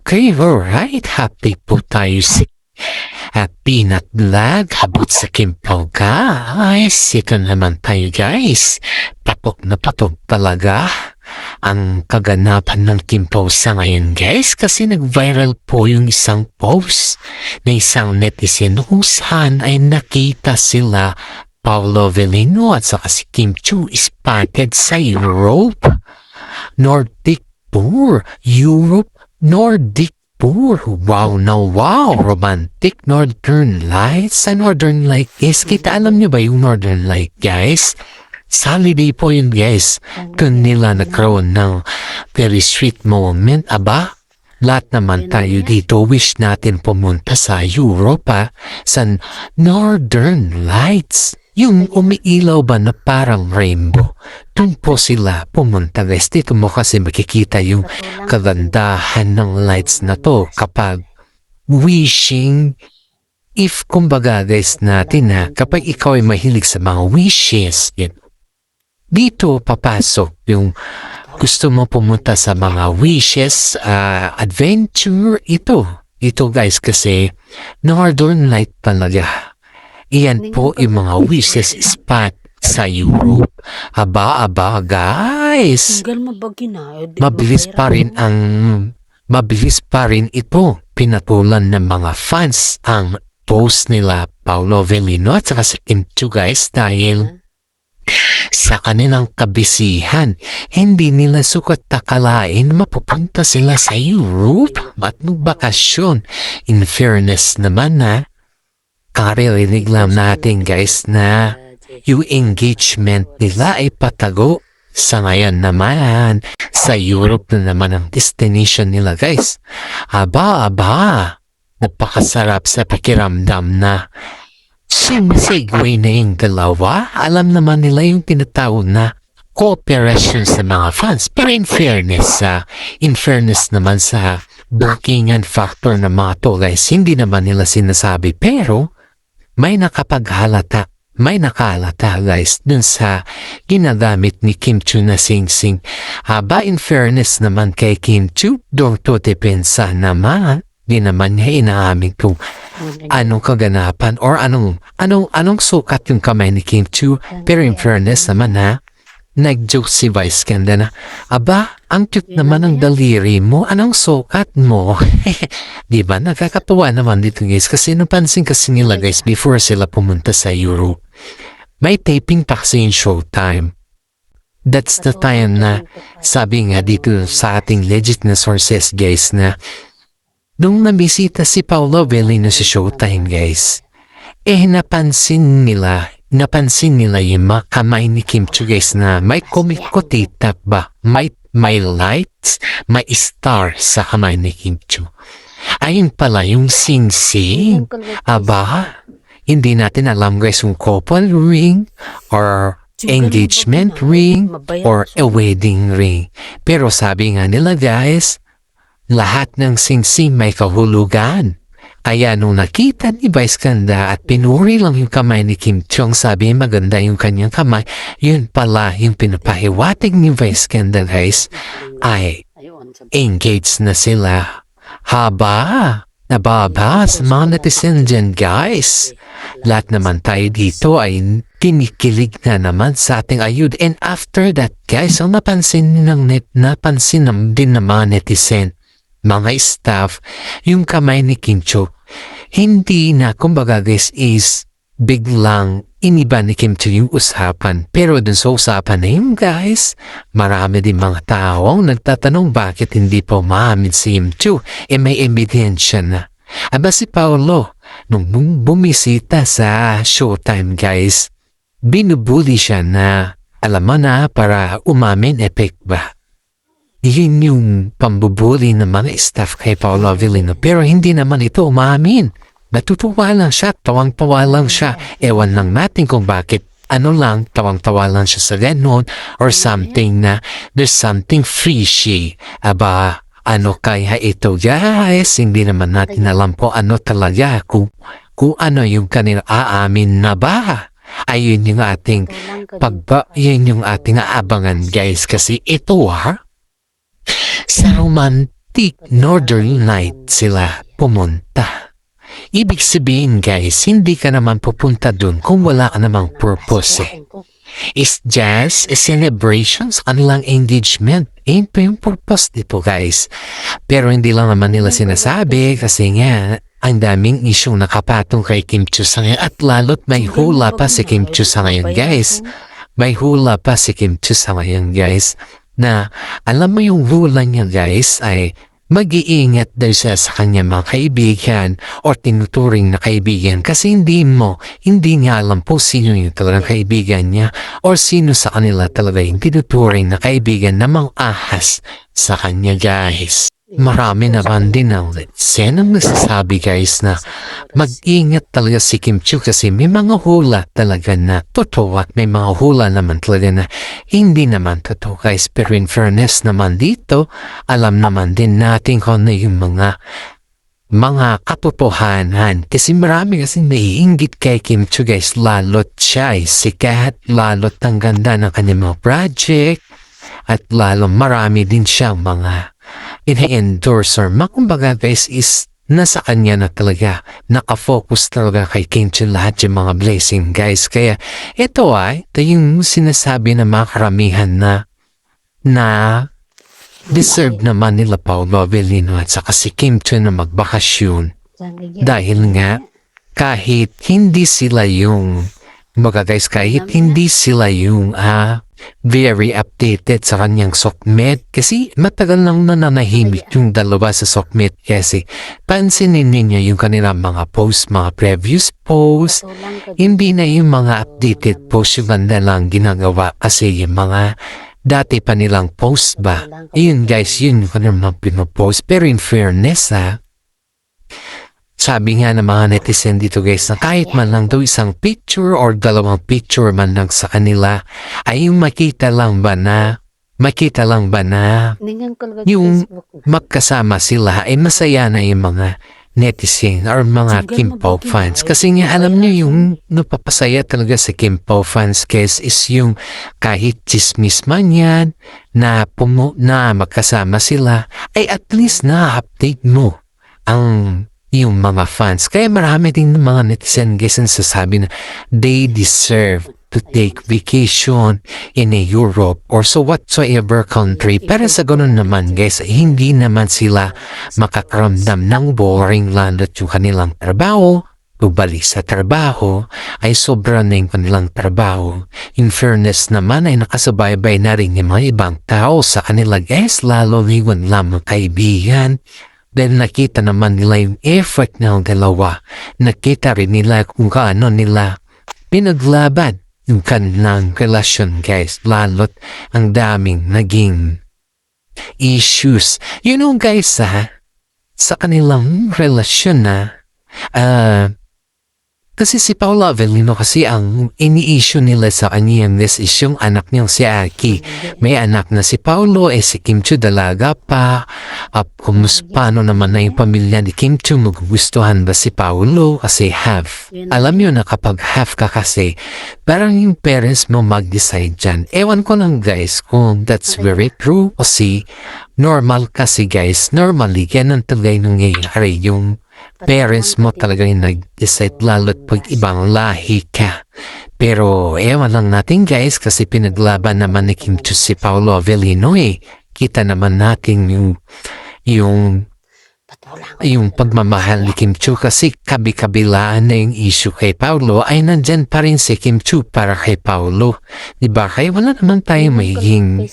Okay, alright. Happy po tayo sa Peanut Vlog. Habot sa Kimpaw, guys. Ito naman tayo, guys. Patok na patok talaga ang kaganapan ng Kimpaw sa ngayon, guys. Kasi nag-viral po yung isang post na isang netizen kung saan ay nakita sila Paolo Avellino at saka si Kim Chiu spotted sa Europe. Nordic Tour. Europe Nordic Tour. Wow na wow. Romantic Northern Lights. Sa Northern Light, guys. Kita alam nyo ba yung Northern Light, guys? Holiday po yun, guys. Kung nila nagkaroon ng very sweet moment, aba, lahat naman tayo dito wish natin pumunta sa Europa, sa Northern Lights. Yung umiilaw ba na parang rainbow. Doon po sila pumunta, guys. Dito mo kasi makikita yung kagandahan ng lights na to kapag wishing. If kumbaga, guys, natin na kapag ikaw ay mahilig sa mga wishes, dito papasok yung gusto mo pumunta sa mga wishes, adventure, ito guys, kasi Northern Light talaga. Iyan po yung mga wishes spot sa Europe. Aba, guys. Mabilis pa rin ito. Pinatulan ng mga fans ang post nila Paolo Avellino at saka si Kim Chiu, guys, dahil sa kanilang kabisihan, hindi nila sukat takalain mapupunta sila sa Europe at magbakasyon. In fairness naman na, karirinig lang natin, guys, na yung engagement nila ay patago. Sa ngayon naman, sa Europe na naman ang destination nila, guys. Aba, napakasarap sa pakiramdam na segue na yung dalawa. Alam naman nila yung tinatawag na cooperation sa mga fans. Pero in fairness naman sa bookingan factor na mga to, guys, hindi naman nila sinasabi. Pero may nakahalata, guys, dun sa ginagamit ni Kim Chiu na sing-sing. Haba, in fairness naman kay Kim Chiu, doon to depensa naman. Di naman niya inaamin kung anong kaganapan or anong sukat yung kamay ni Kim Chiu. Pero in fairness naman na, nag-joke si Vice Ganda na, aba, ang cute naman ang daliri mo, anong sukat mo? Diba, nakakatawa naman dito, guys, kasi napansin kasi nila, guys, before sila pumunta sa Europe, may taping pa kasi yung showtime. That's the time na, sabi nga dito sa ating legit na sources, guys, na nung nabisita si Paolo Avellino sa showtime, guys, napansin nila yung mga kamay ni Kim Chiu, guys, na may kumikotita ba? May lights, may star sa kamay ni Kim Chiu. Ayun pala yung sing-sing. Aba, hindi natin alam, guys, yung couple ring or engagement ring or a wedding ring. Pero sabi nga nila, guys, lahat ng sing-sing may kahulugan. Kaya nung nakita ni Vice Ganda at pinuri lang yung kamay ni Kim Chiu, sabi maganda yung kanyang kamay, yun pala yung pinapahiwatig ni Vice Ganda, guys, ay engaged na sila. Haba, nababa sa mga netizen dyan, guys. Lahat naman tayo dito ay kinikilig na naman sa ating ayud. And after that, guys, ang napansin din ng mga netizen, mga staff, yung kamay ni Kim Chiu, hindi na, kumbaga, guys, is biglang iniba ni Kim Chiu yung usapan. Pero dun sa usapan na yun, guys, marami din mga tao ang nagtatanong bakit hindi pa umaamin si Kim Chiu. May ebidensya na. Aba si Paolo, nung bumisita sa showtime, guys, binubuli siya na, alam mo na, para umamin, epic ba? Yun yung pambubuli ng mga staff kay Paolo Avellino. Pero hindi naman ito umamin. Natutuwa lang siya, tawang-tawa lang siya. Ewan lang natin kung bakit tawang-tawa lang siya sa ganon or something na there's something fishy. Aba, kaya ito, guys? Hindi naman natin alam po talaga kung ano yung kanila aamin na ba. Ayun yung ating yun yung ating aabangan, guys, kasi ito sa Northern Light sila pumunta. Ibig sabihin guys, hindi ka naman pupunta dun kung wala ka namang purpose eh. It's just a celebration sa kanilang engagement. Yun pa yung purpose dito guys. Pero hindi lang naman nila sinasabi kasi nga ang daming isyong nakapatong kay Kim Chiu sa ngayon at lalo't may hula pa si Kim Chiu sa ngayon guys. May hula pa si Kim Chiu sa ngayon guys na alam mo yung hula niya guys ay mag-iingat daw siya sa kanya mga kaibigan o tinuturing na kaibigan kasi hindi niya alam po sino yung talagang kaibigan niya o sino sa kanila talaga yung tinuturing na kaibigan na mga ahas sa kanya guys. Marami naman din ang senang nasasabi guys na mag-ingat talaga si Kim Chiu kasi may mga hula talaga na totoo at may mga hula naman talaga na hindi naman totoo guys. Pero in fairness naman dito, alam naman din natin kung ano yung mga katotohanan. Kasi marami kasi naiinggit kay Kim Chiu guys, lalot siya ay sikat, lalot ang ganda ng kanyang mga project at lalo marami din siyang mga ina-endorse or kumbaga guys is nasa kanya na talaga nakafocus talaga kay Kim Chiu lahat yung mga blessing guys. Kaya ito yung sinasabi ng mga karamihan na deserve naman nila Paolo Avellino at saka si Kim Chiu na magbakasyon dahil nga kahit hindi sila yung very updated sa kanyang sokmed kasi matagal nang nananahimik yung dalawa sa sokmed kasi pansinin ninyo yung kanilang mga post, mga previous post, hindi na yung mga updated post yung ganda lang ginagawa kasi yung mga dati pa nilang post ba, yun guys, yun yung kanilang mga pinopost. Pero in fairness sabi nga ng mga netizen dito guys na kahit man lang daw isang picture or dalawang picture man lang sa kanila ay yung makita lang ba na yung magkasama sila ay masaya na yung mga netizen or mga Kim Pao fans. Kasi nga alam nyo yung napapasaya talaga sa Kim Pao fans guys is yung kahit chismis man yan na magkasama sila ay at least na-update mo yung mga fans. Kaya marami din mga netizen guys ang sasabi na they deserve to take vacation in a Europe or so whatsoever country. Pero sa ganun naman guys, hindi naman sila makakaramdam ng boring lalo't yung kanilang trabaho. Balik sa trabaho ay sobra na yung kanilang trabaho. In fairness naman ay nakasubaybay na rin yung mga ibang tao sa kanila guys, lalo niwan lamang kaibigan. Dahil nakita naman nila yung effort ng dalawa. Nakita rin nila kung kaano nila pinaglaban yung kanilang relasyon guys. Lalo't ang daming naging issues. You know guys sa kanilang relasyon kasi si Paolo Avellino kasi ang ini-issue nila sa kanyang this is yung anak niyang si Aki. May anak na si Paolo, si Kim Chiu dalaga pa. Paano naman na yung pamilya ni Kim Chiu magugustuhan ba si Paolo kasi half. Alam nyo na kapag half ka kasi, parang yung parents mo mag-decide dyan. Ewan ko lang guys kung that's very true kasi normal kasi guys, normally ganun talaga yung nangyayari yung parents mo talaga yung nag-decide lalo't pag ibang lahi ka. Pero ewan lang natin guys kasi pinaglaban naman ni Kim Chiu si Paolo Avellino Kita naman natin yung pagmamahal ni Kim Chiu kasi kabi-kabilaan na yung issue kay Paolo ay nandyan pa rin si Kim Chiu para kay Paolo. Diba? Kaya wala naman tayong magiging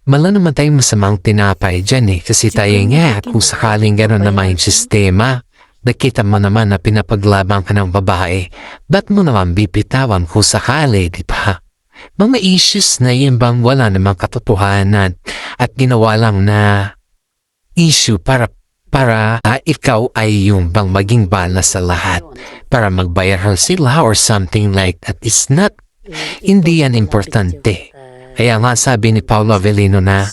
wala naman tayong masamang tinapay dyan kasi tayo nga kung sakaling gano'n naman yung sistema, nakita mo naman na pinapaglaban ka ng babae, ba't mo naman bibitawan kung sakali, di ba? Mga issues na yun bang wala namang katotohanan at ginawa lang na issue para ikaw ay yung bang maging bala sa lahat para mag-viral sila or something like that. It's not, hindi yan importante. Kaya nga sabi ni Paolo Avellino na,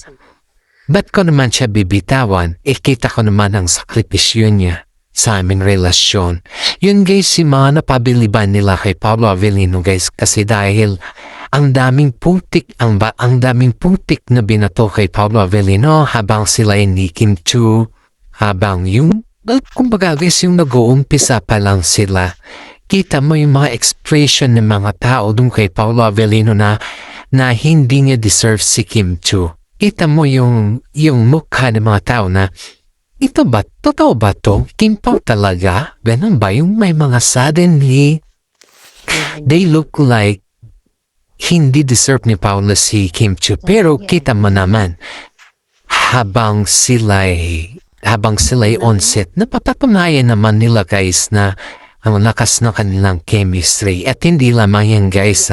ba't ko naman siya bibitawan? Kita ko naman ang sakripisyo niya sa aming relasyon. Yun guys, si mga napabiliban nila kay Paolo Avellino guys kasi dahil ang daming putik na binato kay Paolo Avellino habang sila ni Kim Chiu, habang kumbaga guys, yung nag-uumpisa pa lang sila. Kita mo yung mga expression ng mga tao dun kay Paolo Avellino na hindi niya deserve si Kim Chiu. Kita mo yung mukha ng mga tao na, ito ba? Totoo ba to? Kim Pao talaga? Ganun ba? Yung may mga suddenly, they look like hindi deserve ni Paolo si Kim Chiu. Pero kita mo naman, habang sila'y on set, napapatunayan naman nila guys na ang lakas na kanilang chemistry. At hindi lamang yan guys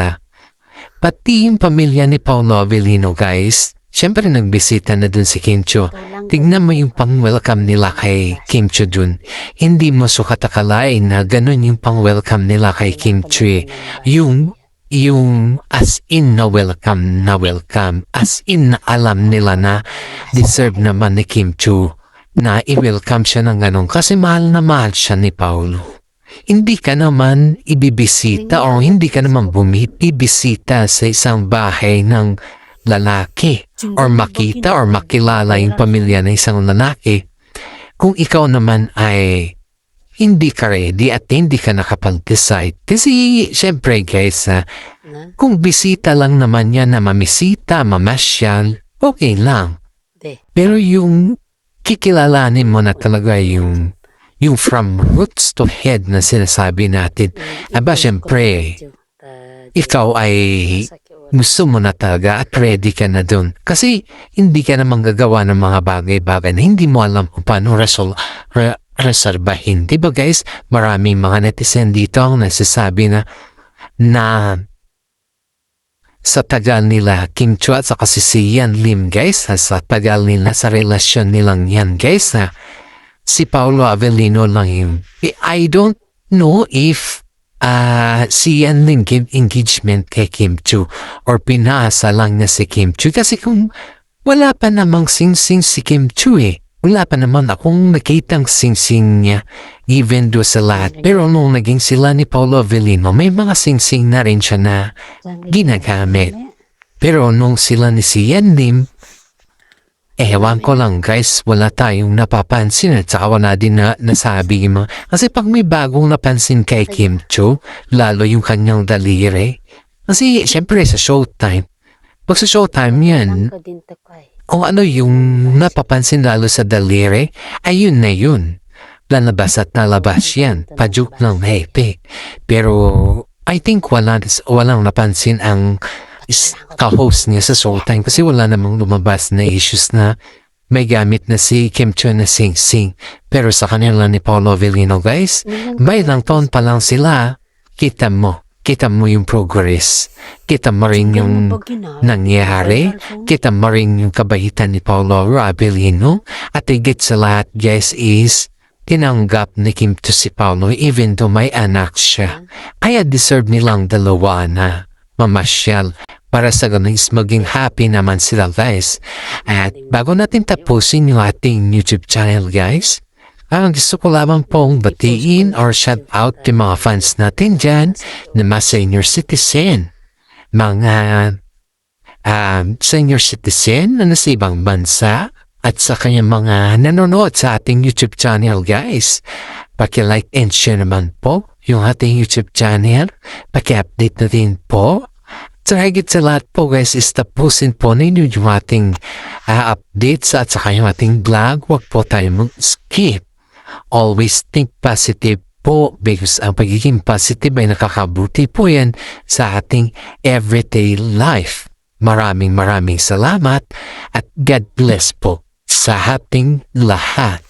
pati yung pamilya ni Paolo Avellino guys, syempre nagbisita na dun si Kim Chiu. Tignan mo yung pang-welcome nila kay Kim Chiu dun. Hindi mo sukat akalain na ganun yung pang-welcome nila kay Kim Chiu. Yung as in na welcome, as in na alam nila na deserve naman ni Kim Chiu na i-welcome siya ng ganun kasi mahal na mahal siya ni Paolo. Hindi ka naman ibibisita o hindi ka naman ibisita sa isang bahay ng lalaki or makita or makilala yung pamilya ng isang lalaki kung ikaw naman ay hindi ka ready at hindi ka nakapag-decide. Kasi syempre guys, kung bisita lang naman yan na mamisita, mamasyal, okay lang. Pero yung kikilalanin mo na talaga yung from roots to head na sinasabi natin, aba syempre, ikaw ay gusto mo na talaga at ready ka na dun. Kasi hindi ka naman gagawa ng mga bagay-bagay na hindi mo alam kung paano reserbahin. Diba guys, maraming mga netizen dito ang nasasabi na sa tagal nila Kim Chiu at saka si Yan Lim guys, sa tagal nila sa relasyon nilang yan guys, si Paolo Avellino lang yung I don't know if si Yan Lim give engagement kay Kim Chiu or pinasa lang na si Kim Chiu kasi kung wala pa namang sing-sing si Kim Chiu wala pa naman akong nakitang sing-sing niya even do sa lahat. Pero nung naging sila ni Paolo Avellino, may mga sing-sing na rin siya na ginagamit. Pero nung sila ni si Yan Lim, ewan ko lang guys, wala tayong napapansin at saka wala din na nasabi mo. Kasi pag may bagong napansin kay Kim Chiu, lalo yung kanyang daliri. Kasi syempre sa Showtime, pag sa Showtime yan, kung ano yung napapansin lalo sa daliri, ayun na yun. Lalabas at nalabas yan. Pajuk ng hepe. Pero I think walang napansin ang ka-host niya sa Showtime kasi wala namang lumabas na issues na may gamit na si Kim Chiu na sing-sing. Pero sa kanila ni Paolo Avellino guys, may ilang taon pa lang sila, kita mo yung progress. Kita mo rin yung nangyari. Kita mo rin yung kabaitan ni Paolo Avellino. At higit sa lahat guys is tinanggap ni Kim Chiu si Paolo even though may anak siya. Kaya deserve nilang dalawa na mamasyal para sa ganun is maging happy naman sila guys. At bago natin tapusin yung ating YouTube channel guys, ang gusto ko lamang pong batiin or shout out yung mga fans natin dyan na mga senior citizen. Mga senior citizen na nasa ibang bansa at sa kanyang mga nanonood sa ating YouTube channel guys. Paki-like and share naman po yung ating YouTube channel. Paki-update na din po. So higit sa lahat po guys is tapusin po ninyo yung ating updates at saka yung ating vlog. Huwag po tayo mag-skip. Always think positive po because ang pagiging positive ay nakakabuti po yan sa ating everyday life. Maraming salamat at God bless po sa ating lahat.